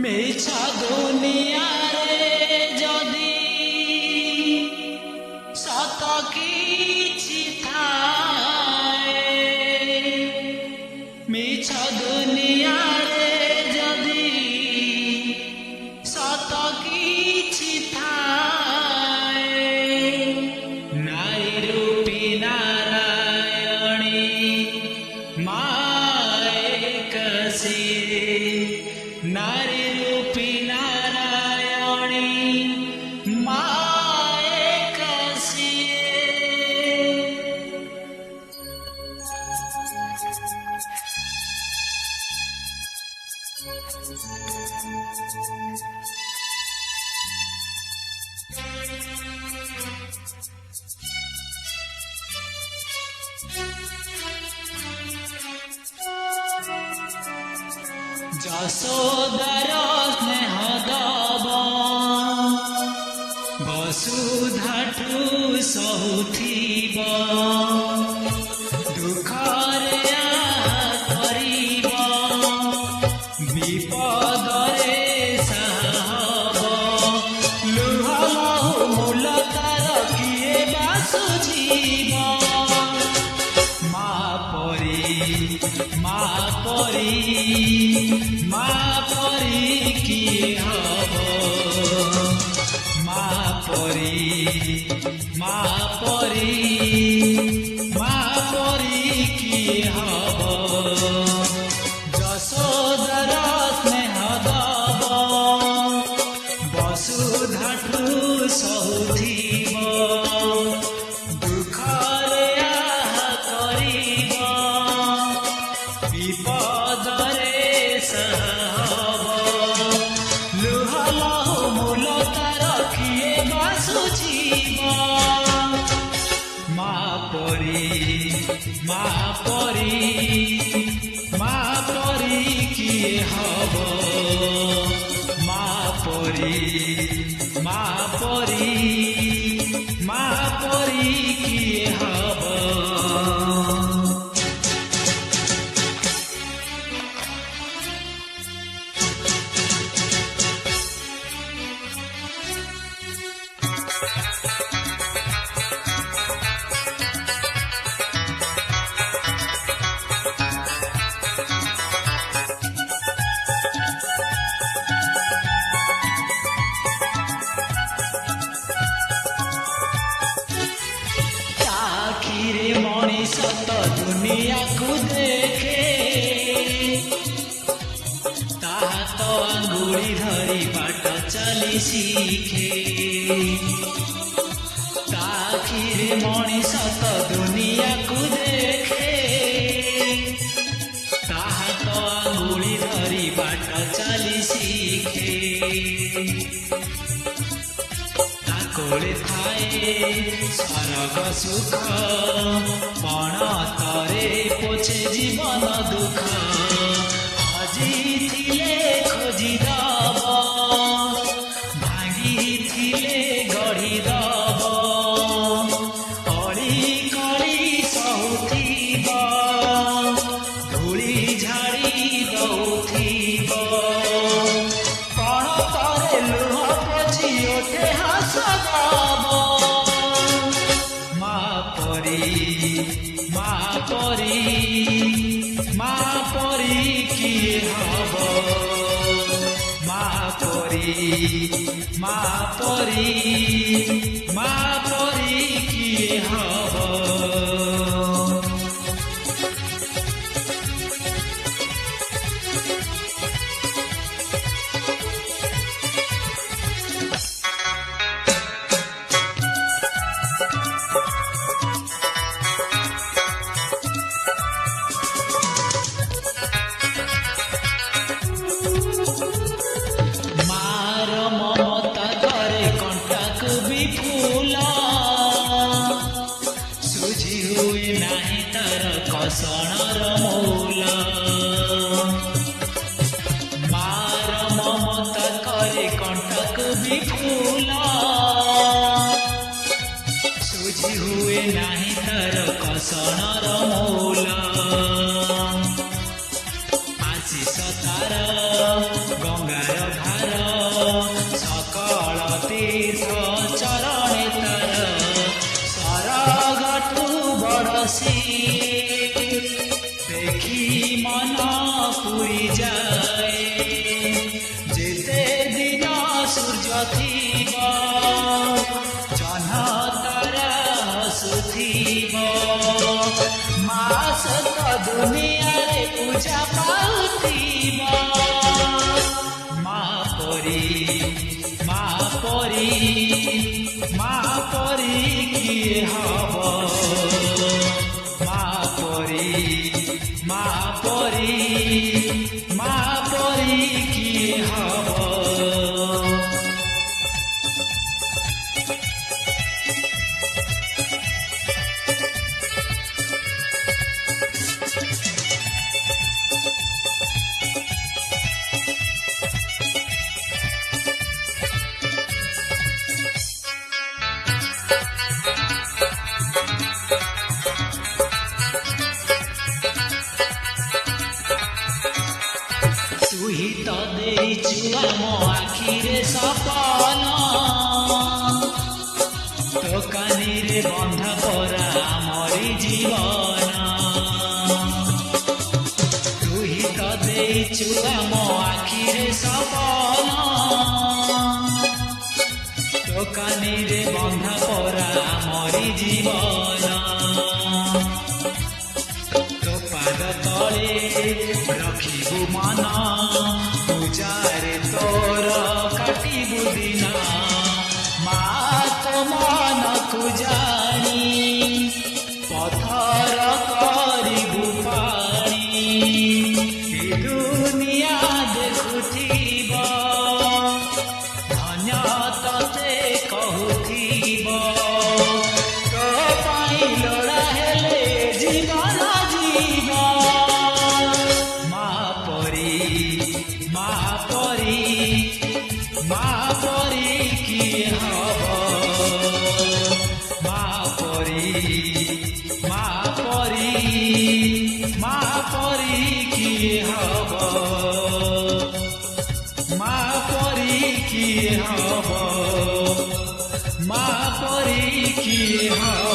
ମିଛ ଦୁନିଆରେ ଯଦି ସତ କିଛି ଥାଏ, ମିଛ ଦୁନିଆରେ ଯଦି ସତ କିଛି ଥାଏ, ନାରୀ ରୂପୀ ନାରାୟଣୀ ମା ଏକ ସିଏ, ନାରୀ रूपी नारायणी माँ एक सिए। ଯଶୋଦାର ସ୍ନେହ ଦବ ବସୁଧାଠୁ ସହୁଥିବ, ଦୁଃଖରେ କରିବ ବିପଦରେ ସାହବ, ଲୁହ ଲହୁ ମୂଳ ତାର କିଏ ବାସୁଝିବ, ମା ପରି ମା ପରି ମା ପରି କିଏ ହବ, ମା ପରି ମା ପରି ମା ପରି କିଏ ହବ, ଯଶୋଦାର ସ୍ନେହ ଦବ ବସୁଧାଠୁ ସହୁଥିବ, ଦୁଃଖରେ କରିବ ବିପଦରେ ସାହବ, ଲୁହ ଲହୁ ମୂଳ ତାର କିଏ ବାସୁଝିବ, ମା ପରି ମା ପରି ମା ପରି କିଏ ହବ, ମା ପରି ମା ପରି ମା ପରି କିଏ ହବ। आखिरे मଣିଷ ତ ଦୁନିଆକୁ ଦେଖେ, ତା ହାତ ଆଙ୍ଗୁଳି ଧରି ବାଟ ଚାଲି ଶିଖେ, ତା ଆଖିରେ ମଣିଷ ତ ଦୁନିଆକୁ ଦେଖେ, ତା ହାତ ଆଙ୍ଗୁଳି ଧରି ବାଟ ଚାଲି ଶିଖେ, କୋଳେ ଥାଏ ସ୍ୱର୍ଗ ସୁଖ, ପଣତରେ ପୋଛେ ଜୀବନ ଦୁଃଖ, ହଜିଥିଲେ ଖୋଜିଦବ, ଭାଙ୍ଗିଥିଲେ ଗଢ଼ିଦବ, ଅଳି କଳି ସହୁଥିବ, ଧୂଳି ଝାଡ଼ି ଦଉଥିବ, ପଣତରେ ଲୁହ ପୋଛି ଓଠେ ହସ ଦବ, ମା ପରି ମା ପରି ମା ପରି କିଏ ହବ, ମା ପରି ମା ପରି ମା ପରି କିଏ ହବ। ମାର ମମତା କରେ କଣ୍ଟାକୁ ବି ଫୁଲ, ସୁଝି ହୁଏ ନାହିଁ ତାର କଷଣର ମୂଲ, ମାର ମମତା କରେ କଣ୍ଟାକୁ ବି ଫୁଲ, ସୁଝି ହୁଏ ନାହିଁ ତାର କଷଣର ମୂଲ, ଆଶିଷ ତାର ଗଙ୍ଗାର দেখি মন পুরি যায় যেতে দিন সূর্য থিব জহ্ন তারা হসুথিব মাস দুনিয়ারে পূজা পাউথিব মা পরি মা পরি মা পরি কিଏ হব মা পরি মা পরি মা পরি কিଏ হব তুই তো ଦେଇଛୁ ଆମ ଆଖିରେ ସପନ ତୋ କାନିରେ ବନ୍ଧା ପରା ଆମରି ଜୀବନ ତୁଇ ତ ଦେଇଛୁ ଆମ ଆଖିରେ ସପନ ତୋ କାନିରେ ବନ୍ଧା ପରା ଆମରି ଜୀବନ ତୋ ପାଦ ତଳେ ରଖିବୁ ମନ ପୂଜାରେ ତୋର କାଟିବୁ ଦିନ ମା ତୋ ମନକୁ ଜାଣି ପଥର କରିବୁ ପାଣି ଏ ଦୁନିଆ ଦେଖୁଥିବ ଧନ୍ୟ ତତେ କହୁଥିବ ତୋ ପାଇଁ ଲୋଡ଼ା ହେଲେ ଜୀବନ ଜୀବ ମା ପରି ମା ପରି ମା ପରି କିଏ ହବ ମା ପରି ମା ପରି ମା ପରି କିଏ ହବ ମା ପରି କିଏ ହବ ମା ପରି କିଏ ହବ